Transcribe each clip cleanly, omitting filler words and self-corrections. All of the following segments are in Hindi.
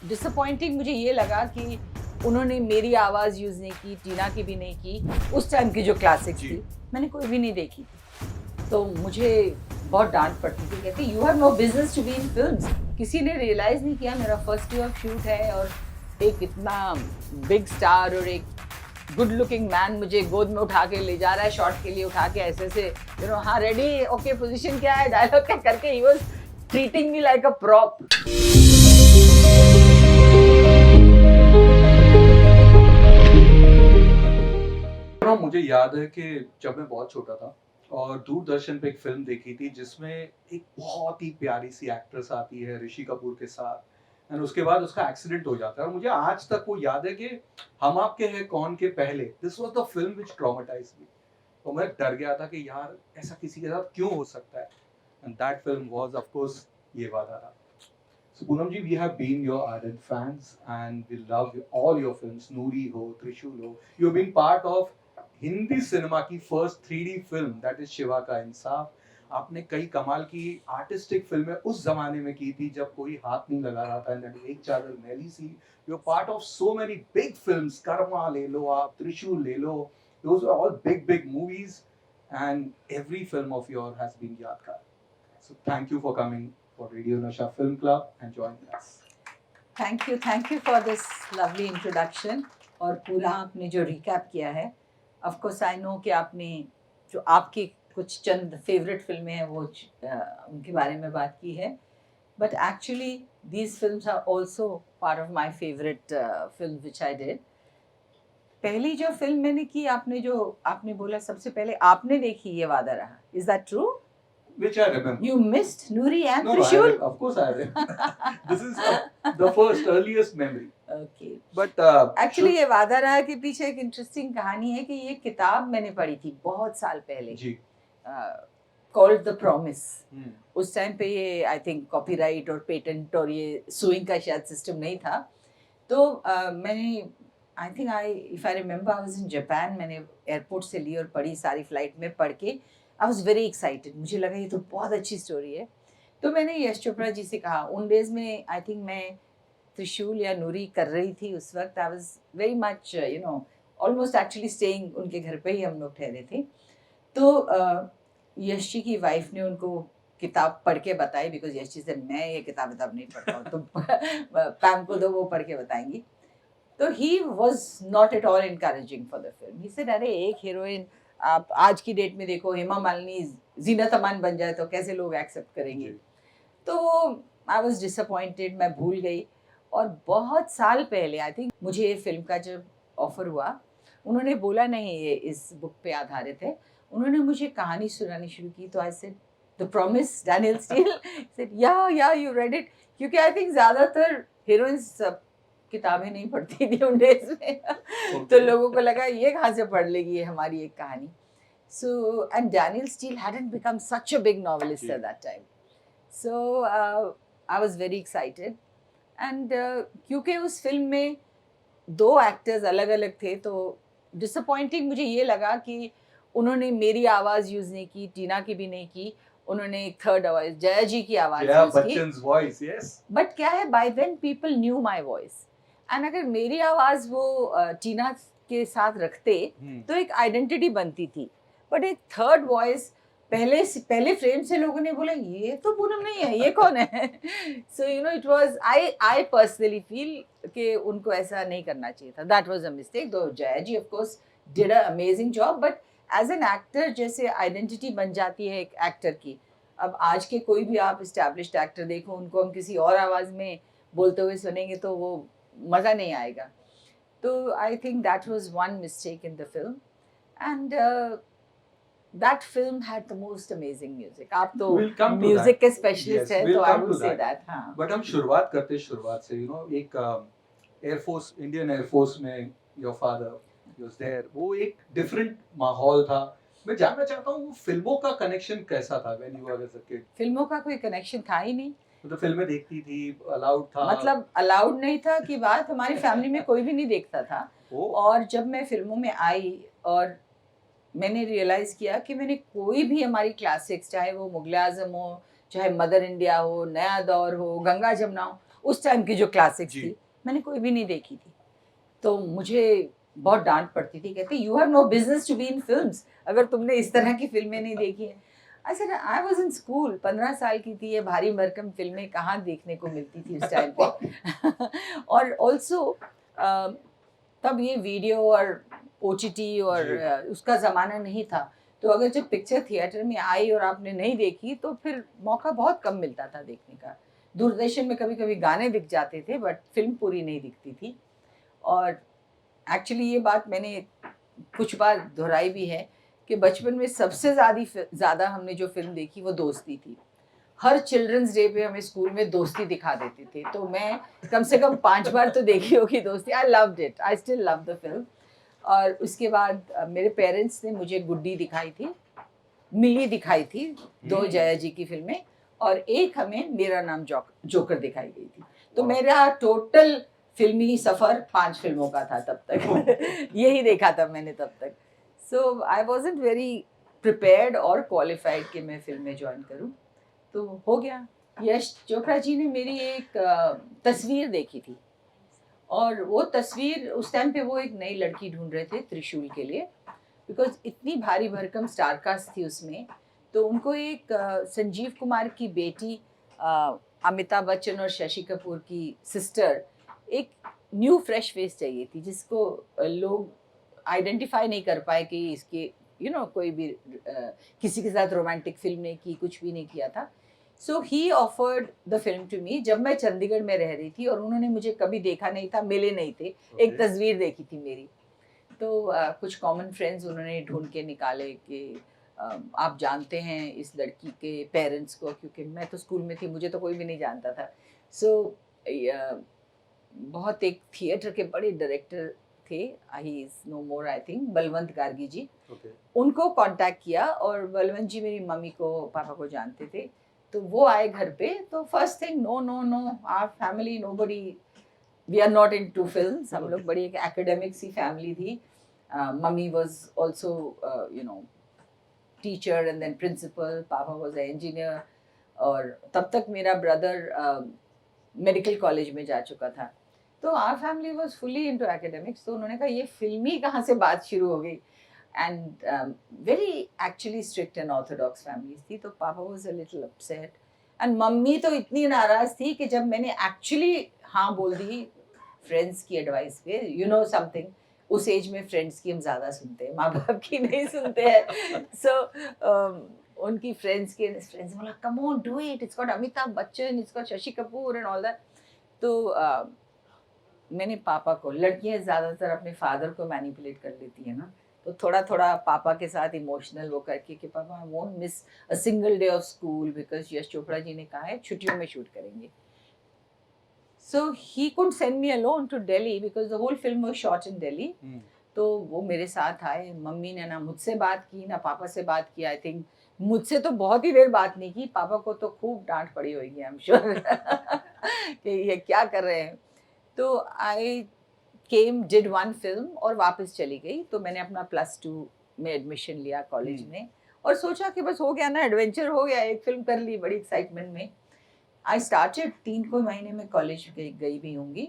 डिसअपॉइंटिंग मुझे ये लगा कि उन्होंने मेरी आवाज़ यूज़ नहीं की, टीना की भी नहीं की। उस टाइम की जो क्लासिक्स जी। थी, मैंने कोई भी नहीं देखी थी। तो मुझे बहुत डाँट पड़ती थी, कहती you have no business to be in films. किसी ने रियलाइज़ नहीं किया मेरा फर्स्ट डे ऑफ शूट है और एक इतना बिग स्टार और एक गुड लुकिंग मैन मुझे गोद में उठा के ले जा रहा है शॉट के लिए, उठा के ऐसे-ऐसे हाँ रेडी, ओके पोज़ीशन क्या है, डायलॉग क्या करके he was treating me like a prop. मुझे याद है कि जब मैं बहुत छोटा था और दूरदर्शन पे एक फ़िल्म देखी थी जिसमें एक बहुत ही प्यारी-सी एक्ट्रेस आती है ऋषि कपूर के साथ एंड उसके बाद उसका एक्सीडेंट हो जाता है और मुझे आज तक वो याद है कि हम आपके हैं कौन के पहले this was the film which traumatized me. तो मैं डर गया था कि यार ऐसा किसी के साथ क्यों हो सकता है? And that film was of course ये वादा रहा। So Poonam ji, we have been your ardent fans and we love all your films. Noori ho, Trishul ho. You've been part of Hindi cinema की first 3D film that is Shiva Ka Insaaf. आपने कई कमाल की आर्टिस्टिक फिल्में उस जमाने में की थी जब कोई हाथ नहीं लगा रहा था and Ek Chadar Maili Si. You are part of so many big films, Karma ले लो आप, त्रिशूल ले लो, those are all big big movies and every film of your has been यादगार। So thank you for coming for Radio Nasha Film Club and joining us. Thank you for this lovely introduction और पूरा आपने जो रिकैप किया है। ऑफ कोर्स आई नो कि आपने जो आपकी कुछ चंद फेवरेट फिल्में हैं वो उनके बारे में बात की है, but actually these films are also part of my favourite film which I did. पहली जो फिल्म मैंने की, आपने बोला सबसे पहले आपने देखी ये वादा रहा, is that true? Which I remember. You missed Noori and No, Trishul? of course I remember. This is the first earliest memory. Okay. But actually ये वादा रहा के पीछे एक इंटरेस्टिंग कहानी है कि ये किताब मैंने पढ़ी थी बहुत साल पहले, जी कॉल्ड द प्रॉमिस। उस टाइम पे ये आई थिंक कॉपीराइट और पेटेंट और ये सुइंग का शायद सिस्टम नहीं था। तो मैंने I think if I remember I was in Japan, मैंने एयरपोर्ट से ली और पढ़ी सारी फ्लाइट में पढ़ के। आई वाज वेरी एक्साइटेड, मुझे लगा ये तो बहुत अच्छी स्टोरी है। तो मैंने यश चोपड़ा जी से कहा, उन डेज में आई थिंक मैं त्रिशूल या नूरी कर रही थी उस वक्त। I was very much almost actually staying, उनके घर पे ही हम लोग ठहरे थे। तो यश जी की वाइफ ने उनको किताब पढ़ के बताई, बिकॉज यश जी से मैं ये किताब नहीं पढ़ता हूँ, तो पैम को दो, वो पढ़ के बताएंगी। तो he was not at all encouraging for the film. He said अरे एक हीरोइन आप आज की डेट में देखो, हेमा मालिनी जीनत अमान बन जाए तो कैसे लोग एक्सेप्ट करेंगे। तो आई वॉज डिसअपॉइंटेड, मैं भूल गई। और बहुत साल पहले आई थिंक मुझे ये फिल्म का जब ऑफर हुआ, उन्होंने बोला नहीं ये इस बुक पे आधारित है, उन्होंने मुझे कहानी सुनानी शुरू की। तो I said the promise, Daniel steel. Said या यू रेड इट, क्योंकि आई थिंक ज़्यादातर हीरोइंस किताबें नहीं पढ़ती थी उन डेज में। तो लोगों को लगा ये कहाँ से पढ़ लेगी ये हमारी एक कहानी। So and Daniel steel hadn't become such a big novelist at that time. So I was very excited and क्योंकि उस फिल्म में दो एक्टर्स अलग अलग थे, तो डिसअपॉइंटिंग मुझे ये लगा कि उन्होंने मेरी आवाज़ यूज़ नहीं की, टीना की भी नहीं की। उन्होंने एक थर्ड आवाज़ जया जी की आवाज़ जया यूज़ की। Bachchan's voice, yes. बट क्या है, by then people knew my voice and अगर मेरी आवाज़ वो टीना के साथ रखते तो एक आइडेंटिटी बनती थी। बट एक थर्ड वॉइस, पहले फ्रेम से लोगों ने बोला ये तो पूनम नहीं है, ये कौन है? So it was, I personally feel कि उनको ऐसा नहीं करना चाहिए था। That was a mistake. Though Jaya ji of course did a amazing job, but as an actor जैसे आइडेंटिटी बन जाती है एक एक्टर की। अब आज के कोई भी आप एस्टैब्लिश्ड एक्टर देखो, उनको हम किसी और आवाज़ में बोलते हुए सुनेंगे तो वो मज़ा नहीं आएगा। तो I think that was one mistake in the film and that film had the most amazing music. आप तो म्यूजिक के स्पेशलिस्ट हैं, तो आई वुड से दैट। हाँ, बट हम शुरुआत करते शुरुआत से एक एयरफोर्स, इंडियन एयरफोर्स में योर फादर वाज देयर, वो एक डिफरेंट माहौल था। मैं जानना चाहता हूँ वो फिल्मों का कनेक्शन कैसा था when you were as a kid? फिल्मों का कोई कनेक्शन था ही नहीं। तो फिल्में देखती थी, अलाउड था? मतलब अलाउड नहीं था कि बात, हमारी फैमिली में कोई भी नहीं देखता था। और जब मैं फिल्मों में आई और मैंने रियलाइज़ किया कि मैंने कोई भी हमारी क्लासिक्स, चाहे वो मुग़ल-ए-आज़म हो, चाहे मदर इंडिया हो, नया दौर हो, गंगा जमुना हो, उस टाइम की जो क्लासिक्स जी। थी, मैंने कोई भी नहीं देखी थी। तो मुझे बहुत डांट पड़ती थी, कहती you have no business to be in films, अगर तुमने इस तरह की फिल्में नहीं देखी हैं। I said I was in school, 15 साल की थी, ये भारी भरकम फिल्में कहाँ देखने को मिलती थी उस टाइम पे। और ऑल्सो तब ये वीडियो और ओटीटी और जी। उसका ज़माना नहीं था। तो अगर जब पिक्चर थिएटर में आई और आपने नहीं देखी तो फिर मौका बहुत कम मिलता था देखने का। दूरदर्शन में कभी-कभी गाने दिख जाते थे बट फ़िल्म पूरी नहीं दिखती थी। और एक्चुअली ये बात मैंने कुछ बार दोहराई भी है कि बचपन में सबसे ज़्यादा हमने जो फ़िल्म देखी वो दोस्ती थी। हर चिल्ड्रंस डे पे हमें स्कूल में दोस्ती दिखा देते थे। तो मैं कम से कम 5 बार तो देखी होगी दोस्ती। I loved it. I still love the film. और उसके बाद मेरे पेरेंट्स ने मुझे गुड्डी दिखाई थी, मिली दिखाई थी, 2 हुँ। जया जी की फ़िल्में और एक हमें मेरा नाम जोकर दिखाई गई थी। तो मेरा टोटल फ़िल्मी सफ़र 5 फ़िल्मों का था तब तक। यही देखा था मैंने तब तक। सो आई वाज़न्ट वेरी प्रिपेयर्ड और क्वालिफ़ाइड कि मैं फ़िल्में जॉइन करूँ। तो हो गया। यश चोपड़ा जी ने मेरी एक तस्वीर देखी थी और वो तस्वीर उस टाइम पे वो एक नई लड़की ढूँढ रहे थे त्रिशूल के लिए, बिकॉज़ इतनी भारी भरकम स्टार कास्ट थी उसमें। तो उनको एक संजीव कुमार की बेटी, अमिताभ बच्चन और शशि कपूर की सिस्टर, एक न्यू फ्रेश फेस चाहिए थी जिसको लोग आइडेंटिफ़ाई नहीं कर पाए कि इसके कोई भी किसी के साथ रोमांटिक फ़िल्म नहीं की, कुछ भी नहीं किया था। So he offered the film to me जब मैं चंडीगढ़ में रह रही थी और उन्होंने मुझे कभी देखा नहीं था, मिले नहीं थे। एक ओके। तस्वीर देखी थी मेरी। तो कुछ कॉमन फ्रेंड्स उन्होंने ढूँढ के निकाले कि आप जानते हैं इस लड़की के पेरेंट्स को, क्योंकि मैं तो स्कूल में थी, मुझे तो कोई भी नहीं जानता था। सो बहुत एक थिएटर के बड़े डायरेक्टर थे, he is no more I think, Balwant Gargi ji. Okay. उनको कॉन्टैक्ट किया और बलवंत जी मेरी मम्मी को, पापा को जानते थे। तो वो आए घर पे, तो first thing no, no, no, our family nobody, we are not into films. हम लोग बड़ी एक एकेडमिक सी फैमिली थी। मम्मी was also teacher and then principal, पापा वाज एन इंजीनियर और तब तक मेरा ब्रदर मेडिकल कॉलेज में जा चुका था। तो our family was fully into academics. तो उन्होंने कहा ये फ़िल्मी कहाँ से बात शुरू हो गई। And very actually strict and Orthodox families थी, तो पापा was a little upset and mummy तो इतनी नाराज़ थी कि जब मैंने एक्चुअली हाँ बोल दी फ्रेंड्स की एडवाइस पे, समथिंग, उस एज में फ्रेंड्स की हम ज़्यादा सुनते हैं, माँ-बाप की नहीं सुनते हैं। सो उनकी फ्रेंड्स ने बोला come on do it, it's got Amitabh Bachchan, it's got Shashi Kapoor and all that. तो मैंने पापा को, लड़कियाँ ज़्यादातर अपने फादर को मैनिपुलेट कर लेती हैं ना, तो थोड़ा-थोड़ा पापा के साथ इमोशनल वो करके कि पापा I won't miss a single day of school because Yash Chopra ji ने कहा है छुट्टियों में शूट करेंगे। So he couldn't send me alone to Delhi because the whole film was shot in Delhi. हुँ। तो वो मेरे साथ आए। मम्मी ने ना मुझसे बात की ना पापा से बात की। आई थिंक मुझसे तो बहुत ही देर बात नहीं की। पापा को तो खूब डांट पड़ी होगी आई एम श्योर कि ये क्या कर रहे हैं। तो आई केम डिड वन फिल्म और वापस चली गई। तो मैंने अपना +2 में एडमिशन लिया कॉलेज हुँ। में और सोचा कि बस हो गया ना, एडवेंचर हो गया, एक फिल्म कर ली बड़ी एक्साइटमेंट में। आई स्टार्टेड 3 कोई महीने में कॉलेज गई भी होंगी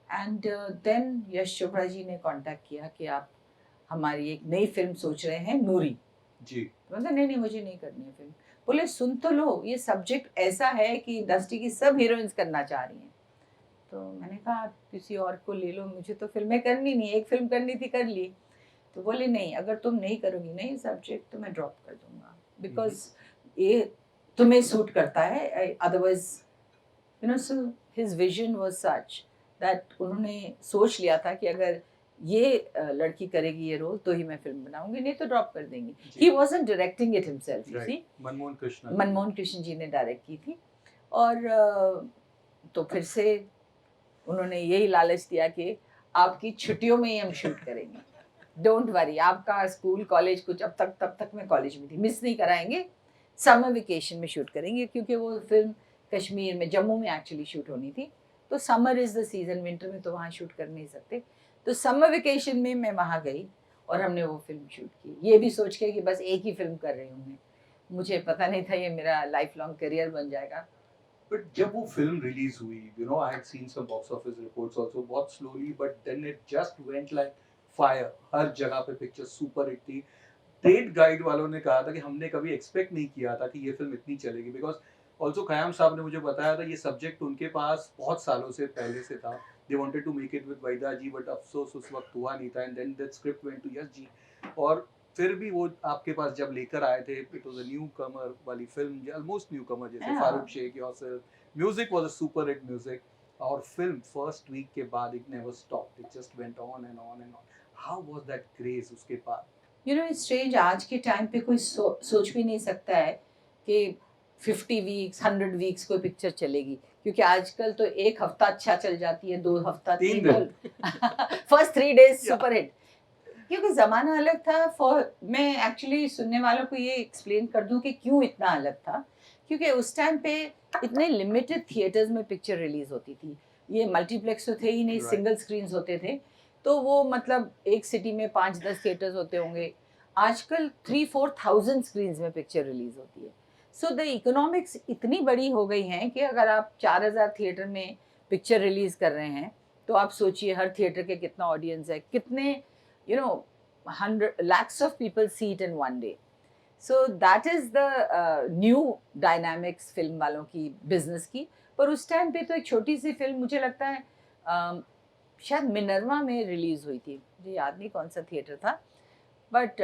एंड देन यश चोपड़ा जी ने कांटेक्ट किया कि आप हमारी एक नई फिल्म सोच रहे हैं, नूरी। जी। तो मैंने कहा नहीं नहीं मुझे नहीं करनी है फिल्म। बोले सुन तो लो, ये सब्जेक्ट ऐसा है कि इंडस्ट्री की सब हीरोइंस करना चाह रही हैं। तो मैंने कहा आप किसी और को ले लो, मुझे तो फिल्में करनी नहीं, एक फिल्म करनी थी कर ली। तो बोले नहीं, अगर तुम नहीं करोगी ना ये सब्जेक्ट तो मैं ड्रॉप कर दूंगा हुँ, हुँ। बिकॉज ये तुम्हें सूट करता है, otherwise so his vision was such that उन्होंने सोच लिया था कि अगर ये लड़की करेगी ये रोल तो ही मैं फिल्म बनाऊंगी, नहीं तो ड्रॉप कर देंगे। ही जी। Wasn't directing it himself, you see. Right. Manmohan Krishna ji ने। मनमोहन कृष्ण जी ने डायरेक्ट की थी और तो फिर से उन्होंने यही लालच दिया कि आपकी छुट्टियों में ही हम शूट करेंगे, डोंट वरी, आपका स्कूल कॉलेज कुछ अब तक, तब तक मैं कॉलेज में थी, मिस नहीं कराएंगे, समर वेकेशन में शूट करेंगे क्योंकि वो फिल्म कश्मीर में, जम्मू में एक्चुअली शूट होनी थी। तो summer is the season, winter में तो वहाँ शूट कर नहीं सकते। तो समर वेकेशन में मैं वहाँ गई और हमने वो फिल्म शूट की, ये भी सोच के कि बस एक ही फिल्म कर रही हूँ मैं। मुझे पता नहीं था ये मेरा लाइफ लॉन्ग करियर बन जाएगा। बट जब वो फिल्म रिलीज हुई, you know, I had seen some box office reports also, बहुत slowly, but then it just went like fire. हर जगह पे पिक्चर सुपर हिट थी। ट्रेड गाइड वालों ने कहा था कि हमने कभी एक्सपेक्ट नहीं किया था कि ये फिल्म इतनी चलेगी, बिकॉज ऑल्सो खयाम साहब ने मुझे बताया था ये सब्जेक्ट उनके पास बहुत सालों से पहले से था। They wanted to make it with Waheeda ji, but अफसोस उस वक्त हुआ नहीं था, and then that script went to Yash ji. और फिर भी वो आपके पास जब लेकर आए थे, it was a newcomer वाली फिल्म, ऑलमोस्ट न्यू कमर जैसे Yeah. Farooq Sheikh, yourself, music was a super hit music, और फिल्म फर्स्ट वीक के बाद it never stopped, it just went on and on and on. How was that craze उसके बाद? यू नो इट्स स्ट्रेंज, आज के टाइम पे कोई सोच भी नहीं सकता है कि 50 वीक्स 100 वीक्स कोई पिक्चर चलेगी, क्योंकि आजकल तो एक हफ्ता अच्छा चल जाती है, 2 हफ्ता 3 3 दिन। फर्स्ट 3 डेज या सुपर हिट। क्योंकि ज़माना अलग था। फॉर मैं एक्चुअली सुनने वालों को ये एक्सप्लेन कर दूं कि क्यों इतना अलग था। क्योंकि उस टाइम पे इतने लिमिटेड थिएटर्स में पिक्चर रिलीज होती थी। ये मल्टीप्लेक्स तो थे ही नहीं, राइट। सिंगल स्क्रीन्स होते थे। तो वो मतलब एक सिटी में 5-10 थिएटर्स होते होंगे। आजकल 3-4 थाउजेंड स्क्रीन्स में पिक्चर रिलीज होती है। सो द इकोनॉमिक्स इतनी बड़ी हो गई हैं कि अगर आप 4,000 थिएटर में पिक्चर रिलीज कर रहे हैं, तो आप सोचिए हर थिएटर के कितना ऑडियंस है, कितने you know 100 lakhs of people see it in one day. So that is the new dynamics film वालों की बिजनेस की। पर उस टाइम पे तो एक छोटी सी फिल्म, मुझे लगता है शायद मिनर्वा में रिलीज हुई थी, मुझे याद नहीं कौन सा थिएटर था। बट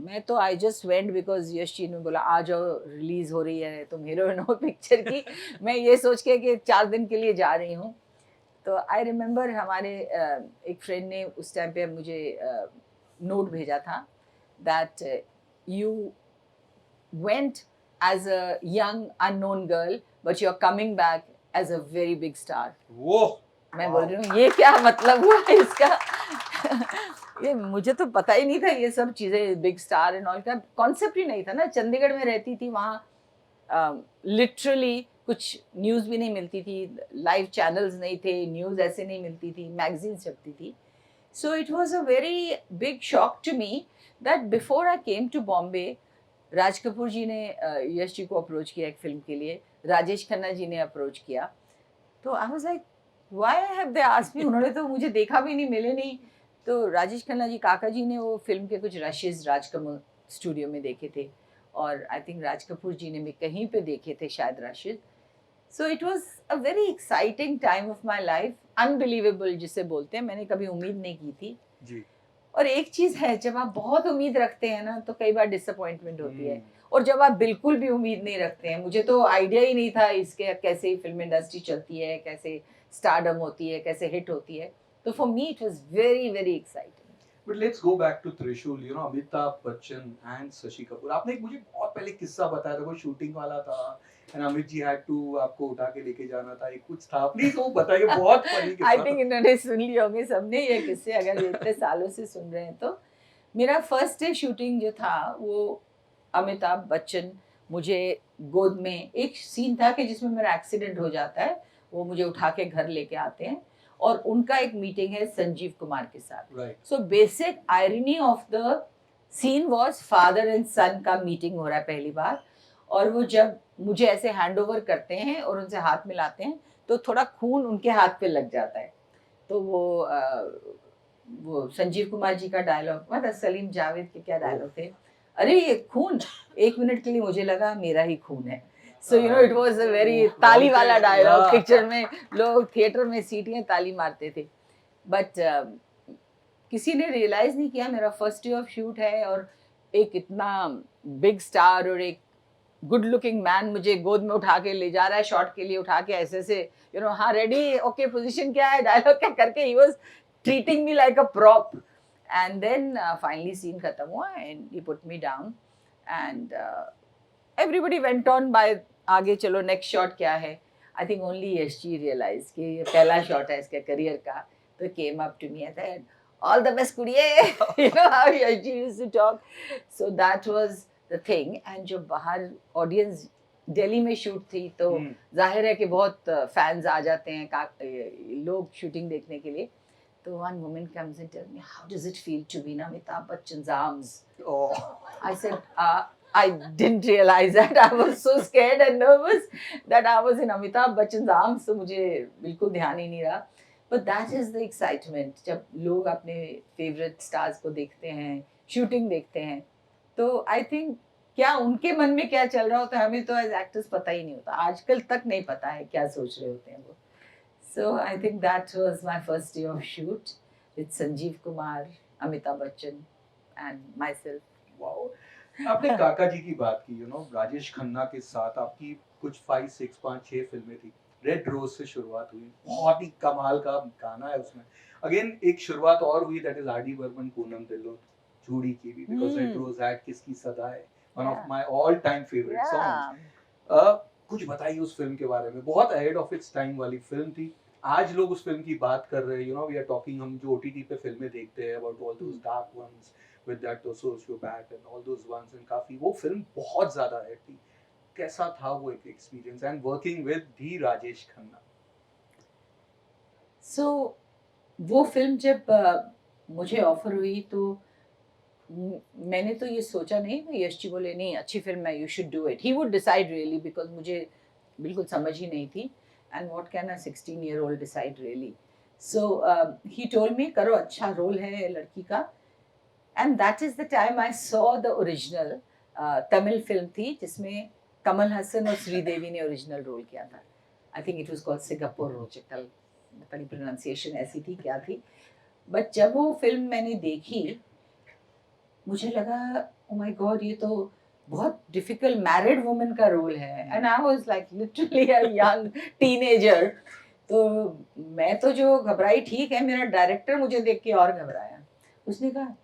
मैं तो I just went because Yash ji ने बोला आ जाओ, रिलीज हो रही है, तुम हीरोइन हो पिक्चर की। मैं ये सोच के कि 4 दिन के लिए जा रही हूँ। तो आई रिमेम्बर हमारे एक फ्रेंड ने उस टाइम पे मुझे नोट भेजा था that you went as a young unknown girl but you are coming back as a very big star. वो मैं बोल रही हूँ ये क्या मतलब हुआ इसका। ये मुझे तो पता ही नहीं था, ये सब चीज़ें बिग स्टार एंड ऑल का कॉन्सेप्ट ही नहीं था ना। चंडीगढ़ में रहती थी, वहाँ लिटरली कुछ न्यूज़ भी नहीं मिलती थी, लाइव चैनल्स नहीं थे, न्यूज़ ऐसे नहीं मिलती थी, मैगजीन छपती थी। So it was a very big shock to me that before I came to Bombay, Raj Kapoor ji ने यश जी को अप्रोच किया एक फिल्म के लिए, राजेश खन्ना जी ने अप्रोच किया। तो I was like why have they asked me, उन्होंने तो मुझे देखा भी नहीं, मिले नहीं। तो राजेश खन्ना जी काका जी ने वो फिल्म के कुछ रशेस राजकमल स्टूडियो में देखे थे, और आई थिंक राज कपूर जी ने भी कहीं पे देखे थे शायद rashes. So it was a very exciting time of my life, unbelievable जिसे बोलते हैं, मैंने कभी उम्मीद नहीं की थी। जी। और एक चीज है, जब आप बहुत उम्मीद रखते हैं ना तो कई बार डिसअपॉइंटमेंट होती है। हम्म। और जब आप बिल्कुल भी उम्मीद नहीं रखते हैं, मुझे तो आइडिया ही नहीं था इसके कैसे फिल्म इंडस्ट्री चलती है, कैसे स्टारडम होती है, कैसे हिट होती है। तो for me it was very very exciting. But let's go back to Trishul, you know, Amitabh Bachchan and Shashi Kapoor. आपने एक मुझे बहुत पहले किस्सा बताया था, कोई शूटिंग वाला था and Amit ji had to आपको उठा के लेके जाना था, एक कुछ था, प्लीज वो बताइए, बहुत फनी आई किस्सा थिंक था। इन्होंने सुन लिए होंगे सबने ये किस्से, अगर इतने सालों से सुन रहे हैं तो। मेरा फर्स्ट डे शूटिंग जो था वो अमिताभ बच्चन मुझे गोद में, एक सीन था कि जिसमें मेरा एक्सीडेंट हो जाता है, वो मुझे उठा के घर लेके आते हैं, और उनका एक मीटिंग है संजीव कुमार के साथ। Right. So basic irony of the scene was father and son का मीटिंग हो रहा है पहली बार, और वो जब मुझे ऐसे हैंड ओवर करते हैं और उनसे हाथ मिलाते हैं, तो थोड़ा खून उनके हाथ पे लग जाता है। तो वो संजीव कुमार जी का डायलॉग, मतलब सलीम जावेद के क्या डायलॉग थे, अरे ये खून, 1 मिनट के लिए मुझे लगा मेरा ही खून है। So you know it was a very ताली वाला डायलॉग। पिक्चर में लोग थिएटर में सीटियां ताली मारते थे। बट किसी ने रियलाइज नहीं किया मेरा फर्स्ट डे ऑफ शूट है, और एक इतना बिग स्टार और एक गुड लुकिंग मैन मुझे गोद में उठा के ले जा रहा है शॉट के लिए, उठा के ऐसे से यू नो, हाँ रेडी, ओके पोजीशन क्या है, डायलॉग क्या करके, he was treating me like a prop. And then finally scene खत्म हुआ and he put me down and everybody went on by, आगे चलो नेक्स्ट शॉट क्या है। I think only Yash ji realise कि ये पहला शॉट है इसके करियर का। तो came up to me and said all the best कुड़िए, you know how Yash ji used to talk. So that was the thing. And जो बाहर ऑडियंस दिल्ली में शूट थी, तो जाहिर है कि बहुत फैंस आ जाते हैं लोग शूटिंग देखने के लिए। तो one woman comes and tells me, how does it feel to be in Amitabh Bachchan's arms? Oh. I said, I didn't realize that. I was so scared and nervous that I was in Amitabh Bachchan's arms. तो मुझे बिल्कुल ध्यान ही नहीं रहा. But that is the excitement. जब लोग अपने favorite stars को देखते हैं, shooting देखते हैं, तो I think क्या उनके मन में क्या चल रहा होता है हमें तो as actors पता ही नहीं होता. आजकल तक नहीं पता है क्या सोच रहे होते हैं वो. So I think that was my first day of shoot with Sanjeev Kumar, Amitabh Bachchan, and myself. Wow! आपने काका जी की बात की, राजेश खन्ना के साथ आपकी कुछ 5, 6, 5, 6 फिल्में थी। रेड रोज से शुरुआत हुई, बहुत ही कमाल का गाना है उसमें। अगेन एक शुरुआत और हुई, that is R D Burman, Poonam Dhillon, जूड़ी की भी, बिकॉज रेड रोज हैड किसकी सदा है, one of my all time favourite songs. कुछ बताइए उस फिल्म के बारे में, बहुत अहेड ऑफ इट्स टाइम वाली फिल्म थी। आज लोग उस फिल्म की बात कर रहे हैं, वी आर टॉकिंग, हम जो ओटीटी पे फिल्में देखते हैं about all those dark ones with that sociopath and all those ones, and काफी वो फिल्म बहुत ज्यादा हिट थी। कैसा था वो एक experience and working with the Rajesh Khanna? So वो फिल्म जब मुझे ऑफर हुई तो मैंने तो ये सोचा नहीं. यश जी बोले नहीं अच्छी फिल्म है, you should do it. He would decide really, because मुझे बिल्कुल समझ ही नहीं थी. And what can a 16-year-old decide really. So he told me करो, अच्छा रोल है लड़की का. And that is the time I saw the original Tamil film थी जिसमें कमल हसन और श्रीदेवी ने ओरिजिनल रोल किया था. I think it was called Singapore रोचकल, पता नहीं प्रोनाउंसिएशन ऐसी थी क्या थी. बट जब वो फिल्म मैंने देखी मुझे लगा ओ माय गॉड ये तो बहुत डिफिकल्ट मैरिड वुमन का रोल है. And I was like literally a young teenager. तो मैं तो जो घबराई ठीक है, मेरा डायरेक्टर मुझे देख के और घबराया. उसने कहा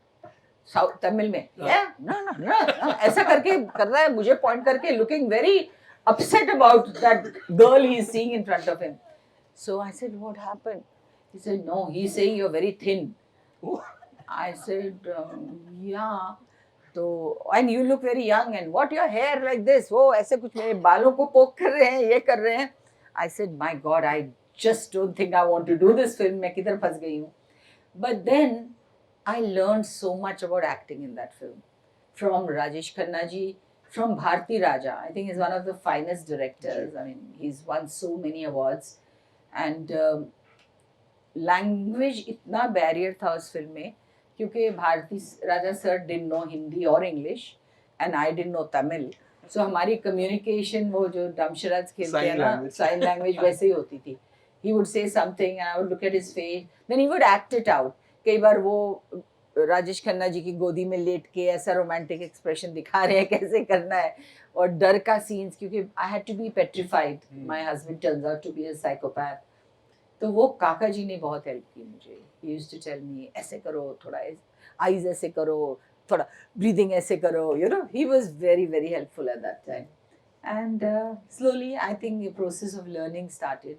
साउथ तमिल में ना ऐसा करके कर रहा है, मुझे पॉइंट करके, looking very upset about that girl he is seeing in front of him. So I said what happened. He said no, he is saying you are very thin. I said yeah, तो and you look very young and what your hair like this. वो ऐसे कुछ मेरे बालों को पोक कर रहे हैं, ये कर रहे हैं. I said my God, I just don't think I want to do this film. मैं किधर फंस गई हूँ. But then I learned so much about acting in that film. From Rajesh Khanna ji, from Bharti Raja. I think he's one of the finest directors. I mean, he's won so many awards. And language इतना barrier था उस film में, क्योंकि भारती राजा sir didn't know Hindi or English, and I didn't know Tamil. So हमारी communication वो जो दमशराज खेलते हैं ना, sign language वैसे ही होती थी. He would say something and I would look at his face. Then he would act it out. कई बार वो राजेश खन्ना जी की गोदी में लेट के ऐसा रोमांटिक एक्सप्रेशन दिखा रहे हैं कैसे करना है, और डर का सीन्स, क्योंकि I had to be petrified. My husband turns out to be a psychopath. तो वो काका जी ने बहुत हेल्प की मुझे. He used to tell me ऐसे करो, थोड़ा आईज ऐसे करो, थोड़ा ब्रीदिंग ऐसे करो, he was very very helpful at that time. And slowly I think the process of learning started.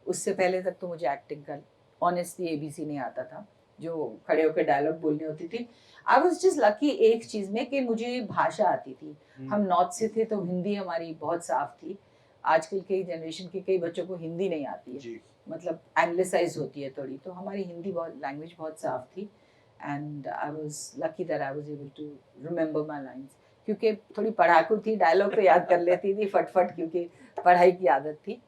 उससे पहले तक तो मुझे एक्टिंग का ऑनेस्टली ABC नहीं आता था, जो खड़े होकर डायलॉग बोलनी होती थी. आई वॉज जस्ट लकी एक चीज़ में कि मुझे भाषा आती थी. हम नॉर्थ से थे तो हिंदी हमारी बहुत साफ थी. आजकल के जनरेशन के कई बच्चों को हिंदी नहीं आती है, मतलब एंग्लिसाइज होती है थोड़ी. तो हमारी हिंदी लैंग्वेज बहुत साफ थी. And I was lucky that I was able to remember my lines, क्योंकि थोड़ी पढ़ाकू थी, डायलॉग तो याद कर लेती थी फटफट, क्योंकि पढ़ाई की आदत थी.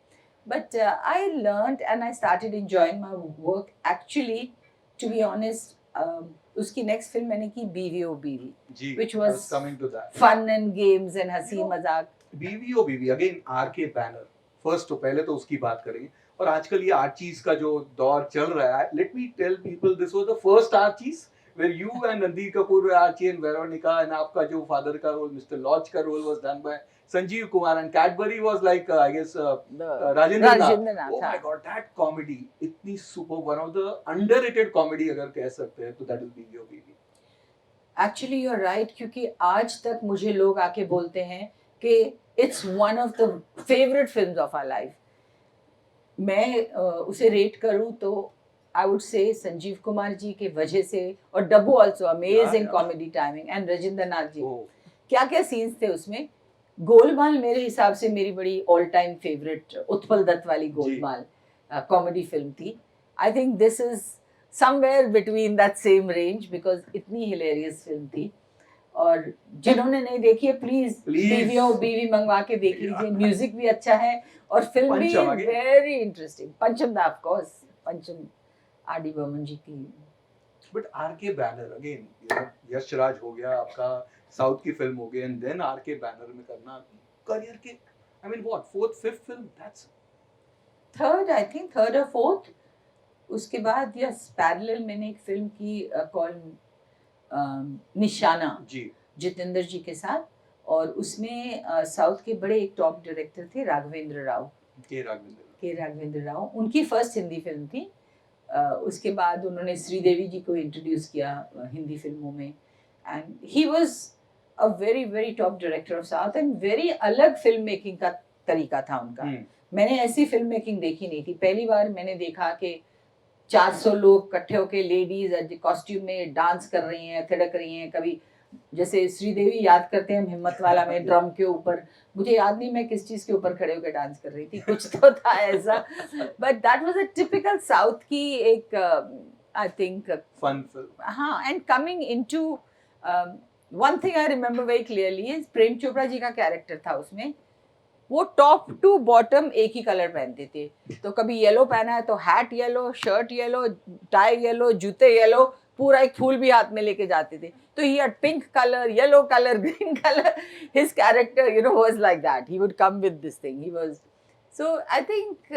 But I learned and I started enjoying my work. Actually to be honest, उसकी next film मैंने की बीवी ओ बीवी, which was fun and games and हंसी मजाक. बीवी ओ बीवी अगेन आरके बैनर फर्स्ट, तो पहले तो उसकी बात करेंगे. और आजकल ये आर्चीज का जो दौर चल रहा है, let me tell people this was the first Archies where you and Ranbir Kapoor were Archie and Veronica, and आपका जो फादर का रोल, मिस्टर लॉज का role was done by Sanjeev Kumar, and Cadbury was like I guess Rajendra Nath. Oh my God, that comedy इतनी super, one of the underrated comedy अगर कह सकते हैं तो that is बीवी ओ बीवी. Actually you're right, क्योंकि आज तक मुझे लोग आके बोलते हैं कि it's one of the favorite films of our life. मैं उसे रेट करूँ तो I would say Sanjeev Kumar ji के वजह से, और डब्बू also amazing comedy timing, and Rajendra Nath ji. क्या क्या सीन्स थे उसमें. गोलमाल मेरे हिसाब से मेरी बड़ी all time favourite Utpal Dutt वाली गोलमाल कॉमेडी फिल्म थी. I think this is somewhere between that same range, because इतनी हिलेरियस फिल्म थी. और जिन्होंने नहीं देखी है प्लीज बीवी मंगवा के देख लीजिए, म्यूजिक भी अच्छा है और फिल्म भी very interesting. Pancham da of course, Pancham R D. Burman ji की। But R K. Banner again, Yash Raj हो गया आपका, साउथ की फिल्म हो गई, एंड देन आर.के. बैनर में करना करियर के, I mean what, fourth fifth film, that's third, I think third और फोर्थ। उसके बाद यस पैरेलल मैंने एक फिल्म की कॉल निशाना जी, जितेंद्र जी के साथ, और उसमें साउथ के बड़े एक टॉप डायरेक्टर थे राघवेंद्र राव, के राघवेंद्र राव, उनकी फर्स्ट हिंदी फिल्म थी। उसके बाद उन्होंने श्रीदेवी जी को इंट्रोड्यूस किया हिंदी फिल्मों में, and he was a very very top director of south, and very अलग फिल्म मेकिंग का तरीका था उनका। मैंने ऐसी फिल्म मेकिंग देखी नहीं थी। पहली बार मैंने देखा कि 400 लोग इकट्ठे होके लेडीज कॉस्ट्यूम में डांस कर रही हैं, थिड़क रही हैं। कभी जैसे श्रीदेवी याद करते हैं हिम्मत वाला में ड्रम के ऊपर, मुझे याद नहीं मैं किस चीज के ऊपर खड़े होकर डांस कर रही थी, कुछ तो था ऐसा, but that was a typical south की एक आई थिंक फन फिल्म। हाँ, and coming into one thing I remember very clearly is Prem Chopra ji का कैरेक्टर था उसमें, वो टॉप टू बॉटम एक ही कलर पहनते थे। तो कभी येलो पहना है तो hat yellow, shirt yellow, tie yellow, जूते येलो, पूरा एक फूल भी हाथ में लेके जाते थे। तो he had pink colour, yellow colour, green colour, his character you know was like that, he would come with this thing, he was, so I think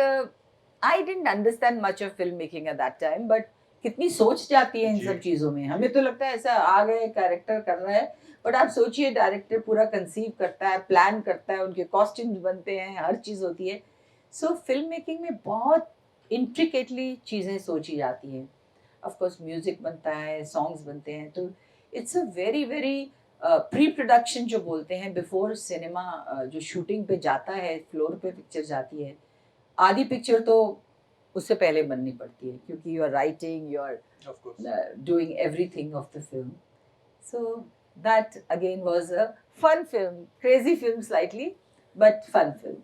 I didn't understand much of film making at that time, but कितनी सोच जाती है इन सब चीजों में। हमें तो लगता है ऐसा आ गए कैरेक्टर कर रहा है, बट आप सोचिए डायरेक्टर पूरा कंसीव करता है, प्लान करता है, उनके कॉस्ट्यूम्स बनते हैं, हर चीज़ होती है। सो फिल्म मेकिंग में बहुत इंट्रिकेटली चीज़ें सोची जाती हैं। ऑफ कोर्स म्यूजिक बनता है, सॉन्ग्स बनते हैं, तो it's a very very pre production जो बोलते हैं, बिफोर सिनेमा जो शूटिंग पे जाता है, फ्लोर पे पिक्चर जाती है, आधी पिक्चर तो उससे पहले बननी पड़ती है, क्योंकि you are writing, you are doing everything of the film. So that again was a fun film, crazy film slightly, but fun film.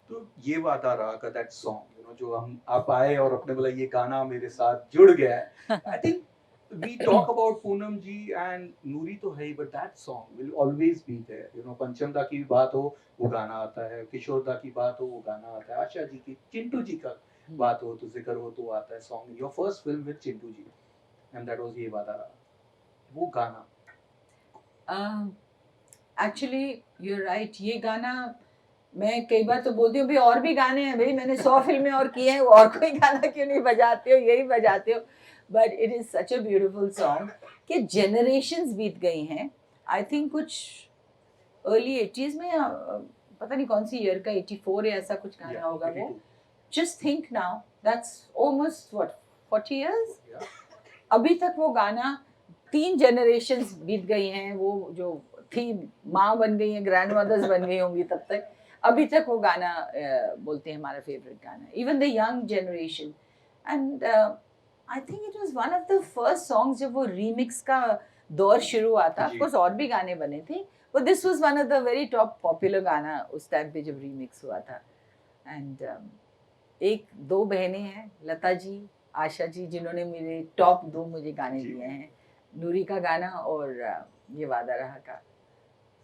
तो ये वादा रहा का दैट सॉन्ग, यू नो, जो हम आप आए और अपने बोला ये गाना मेरे साथ जुड़ गया है। I think we talk about Poonam ji and Noori तो है ही, but that song will always be there, you know. Pancham da की बात हो वो गाना आता है, किशोर दा की बात हो वो गाना आता है, आशा जी की, चिंटू जी का बात हो तो जिक्र हो तो आता है song. Your first film with Chintu ji, and that was Yeh Vaada रहा, वो गाना। एक्चुअली यू राइट, ये गाना मैं कई बार तो बोलती हूँ भाई और भी गाने हैं, भाई मैंने 100 फिल्में और की हैं, और कोई गाना क्यों नहीं बजाते हो, यही बजाते हो। But it is such a beautiful song कि जनरेशन्स बीत गई हैं। आई थिंक कुछ अर्ली 80s में पता नहीं कौन सी ईयर का, 84 या ऐसा कुछ गाना होगा वो। Just think now that's almost what 40 years. अभी तक वो गाना 3 जनरेशन्स बीत गई हैं, वो जो थी माँ बन गई हैं, ग्रैंड मदर्स बन गई होंगी तब तक, अभी तक वो गाना बोलते हैं हमारा फेवरेट गाना, even the young generation. And I think it was one of the first songs जब वो रीमिक्स का दौर शुरू हुआ था। ऑफ कोर्स और भी गाने बने थे, but this was one of the very top popular गाना उस टाइम पे जब रीमिक्स हुआ था। एंड एक दो बहनें हैं, लता जी, आशा जी, जिन्होंने मेरे टॉप 2 मुझे गाने दिए हैं, नूरी का गाना और ये वादा रहा का।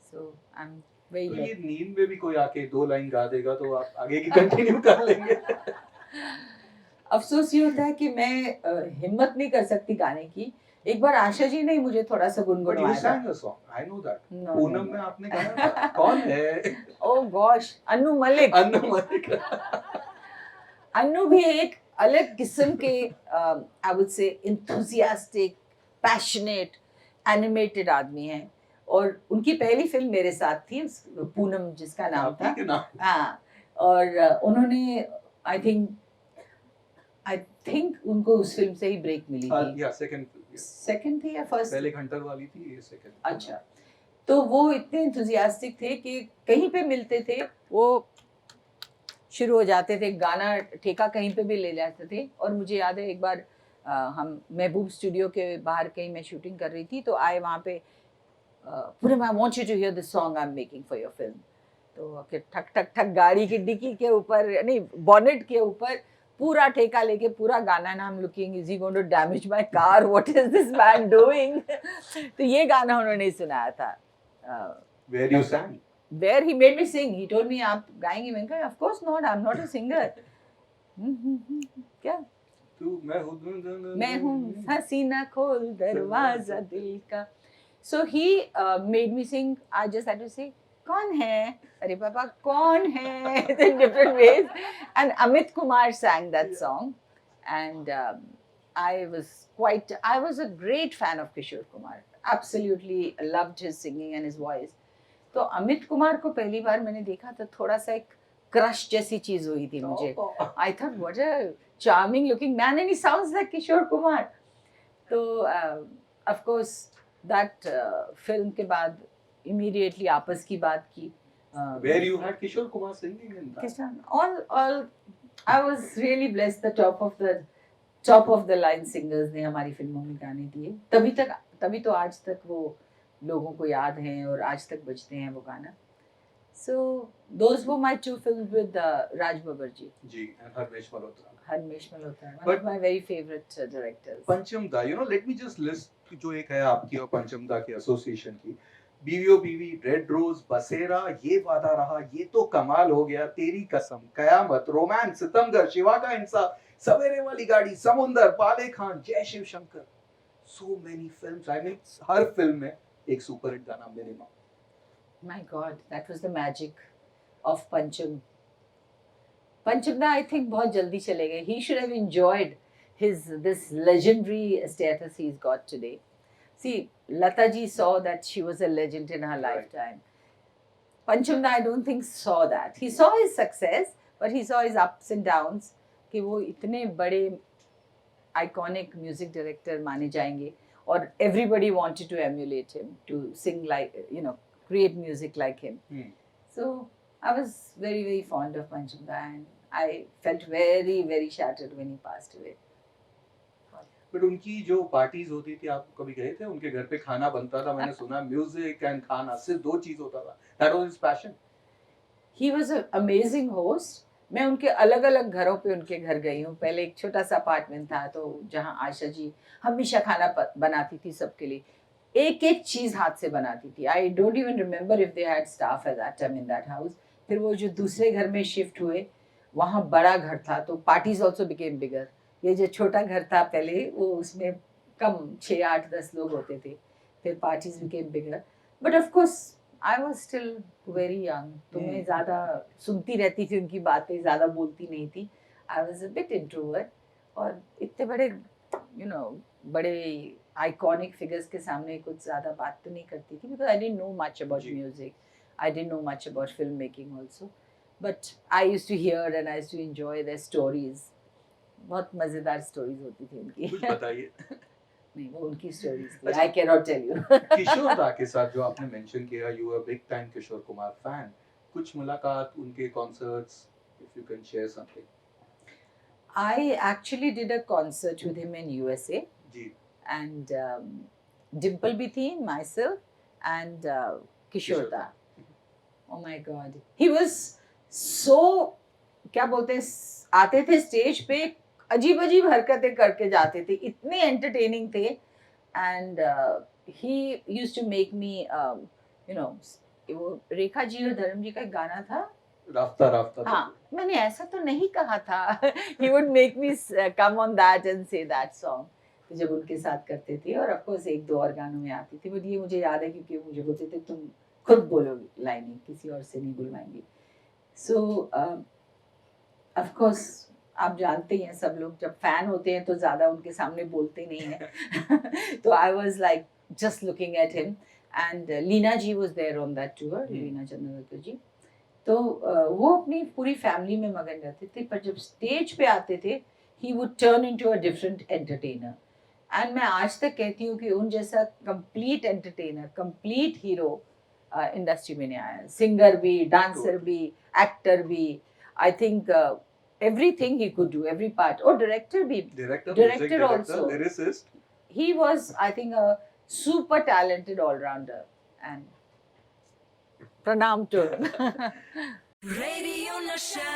सो आई एम वेरी तो ये नींद में भी कोई आके 2 लाइन गा देगा तो आप आगे की कंटिन्यू कर लेंगे। अफसोस ये होता है कि मैं हिम्मत नहीं कर सकती गाने की। एक बार आशा जी ने मुझे थोड़ा सा गुनगुनवाया था। But you song, I know that. Poonam में आपने गाया था, कौन है? ओह गॉश, अन्नू मलिक। अन्नू मलिक। अन्नू भी एक अलग किस्म के I would say enthusiastic, passionate, animated आदमी हैं, और उनकी पहली फिल्म मेरे साथ थी, पूनम जिसका नाम था। हाँ, और उन्होंने आई थिंक उनको उस फिल्म से ही ब्रेक मिली थी। या सेकंड थी या फर्स्ट? पहले घंटर वाली थी, ये सेकंड। अच्छा, तो वो इतने enthusiastic थे कि कहीं पे मिलते थे वो शुरू हो जाते थे, गाना ठेका कहीं पे भी ले जाते थे। और मुझे याद है एक बार हम महबूब स्टूडियो के बाहर कहीं मैं शूटिंग कर रही थी, तो आए वहाँ पे पूरे I want you to hear the song I am making for your film. तो फिर ठक ठक ठक गाड़ी की डिक्की के ऊपर, नहीं बॉनेट के ऊपर पूरा ठेका लेके पूरा गाना ना हम looking is he going to damage my car, what is this man doing. तो ये गाना उन्होंने सुनाया था। Where you sang? Where he made me sing, he told me आप गाएंगी, मैंने कहा of course not, I'm not a singer। क्या तू मैं हूँ हसीना खोल दरवाजा दिल का। So he made me sing, I just had to say कौन है, अरे पापा कौन है, in different ways, and Amit Kumar sang that song, and I was a great fan of Kishore Kumar, absolutely loved his singing and his voice। तो अमित कुमार को पहली बार मैंने देखा तो थोड़ा सा एक क्रश जैसी चीज हुई थी मुझे। I thought what a charming looking man and he sounds like Kishore Kumar. तो ऑफ कोर्स दैट फिल्म के बाद इमीडिएटली आपस की बात की। Where you had Kishore Kumar singing in that? all I was really blessed, the top of the line singers ने हमारी फिल्मों में गाने दिए। तभी तो आज तक वो लोगों को याद हैं और आज तक बजते हैं वो गाना। So those were my two films with Raj Babbar ji. Ji, and Harmesh Malhotra. Harmesh Malhotra, one But- of my very favorite directors. Panchamda, let me just list जो एक है आपकी और पंचमदा की एसोसिएशन की। बीवी ओ बीवी, रेड रोज, बसेरा, ये वादा रहा, ये तो कमाल हो गया, तेरी कसम, कयामत, रोमांस, सितमगर, शिवा का इंसाफ, सवेरे वाली गाड़ी, समुंदर, Palay Khan, Jai Shiv Shankar, so many films। I mean, हर फिल्म में एक सुपरहिट गाना minimum. My God, that was the magic of Pancham. Panchamda, I think, बहुत जल्दी चले गए। He should have enjoyed this legendary status he's got today. See, Lata ji saw that she was a legend in her lifetime. Panchamda, I don't think saw that. He saw his success, but he saw his ups and downs. कि वो इतने बड़े iconic music director माने जाएंगे, और everybody wanted to emulate him, to sing like, create music like him. So I was very, very fond of Panchamda, and I felt very, very shattered when he passed away. But उनकी जो पार्टीज होती थी, आप कभी गए थे उनके घर पे? खाना बनता था, मैंने सुना, म्यूजिक एंड खाना, सिर्फ दो चीज होता था। That was his passion. He was an amazing host. मैं उनके अलग अलग घरों पे उनके घर गई हूँ। पहले एक छोटा सा अपार्टमेंट था, तो जहाँ आशा जी हमेशा खाना बनाती थी सबके लिए, एक एक चीज हाथ से बनाती थी। I don't even remember if they had staff at that time in that house. फिर वो जो दूसरे घर में शिफ्ट हुए, वहाँ बड़ा घर था, तो पार्टीज ऑल्सो बिकेम बिगर। ये जो छोटा घर था पहले, वो उसमें कम 6, 8, 10 लोग होते थे। फिर parties became bigger, but of course I was still very young, तो मैं ज़्यादा सुनती रहती थी उनकी बातें, ज़्यादा बोलती नहीं थी। I was a bit introvert, और इतने बड़े बड़े आइकॉनिक फिगर्स के सामने कुछ ज़्यादा बात तो नहीं करती थी, because I didn't know much about music, I didn't know much about film making also, but I used to hear and I used to enjoy their stories. बहुत मज़ेदार स्टोरीज होती थी उनकी। कुछ बताइए। नहीं, वो उनकी स्टोरीज थी, I can not tell you. Kishore da के साथ जो आपने मेंशन किया, you are big time Kishore Kumar fan, कुछ मुलाकात, उनके concerts, if you can share something. I actually did a concert with him in USA, ji, and Dimple भी थी, myself, and Kishore Da. Oh my God, he was so, क्या बोलते हैं, आते थे स्टेज पे, अजीब अजीब हरकतें करके जाते थे, इतने एंटरटेनिंग थे, and he used to make me, वो रेखा जी और धर्म जी का एक गाना था, राफ्ता राफ्ता। हाँ, मैंने ऐसा तो नहीं कहा था। He would make me come on that and say that song. तो जब उनके साथ करते थे, और ऑफ कोर्स 1-2 और गानों में आती थी, बट ये मुझे याद है क्योंकि मुझे बोलते थे तुम खुद बोलो लाइनें, किसी और से नहीं बुलवाएंगे। सो ऑफ कोर्स आप जानते हैं, सब लोग जब फैन होते हैं तो ज़्यादा उनके सामने बोलते नहीं हैं। तो I was like just looking at him, and Leena ji was there on that tour, Leena Chandrakar ji. तो वो अपनी पूरी फैमिली में मगन रहते थे, पर जब स्टेज पे आते थे, he would turn into a different entertainer. And मैं आज तक कहती हूँ कि उन जैसा complete entertainer, complete hero industry में नहीं आया। सिंगर भी, डांसर भी, एक्टर भी, I think everything he could do, every part, or director bhi, director also, lyricist, he was, I think, a super talented all-rounder, and pranam to him. Radio Nasha.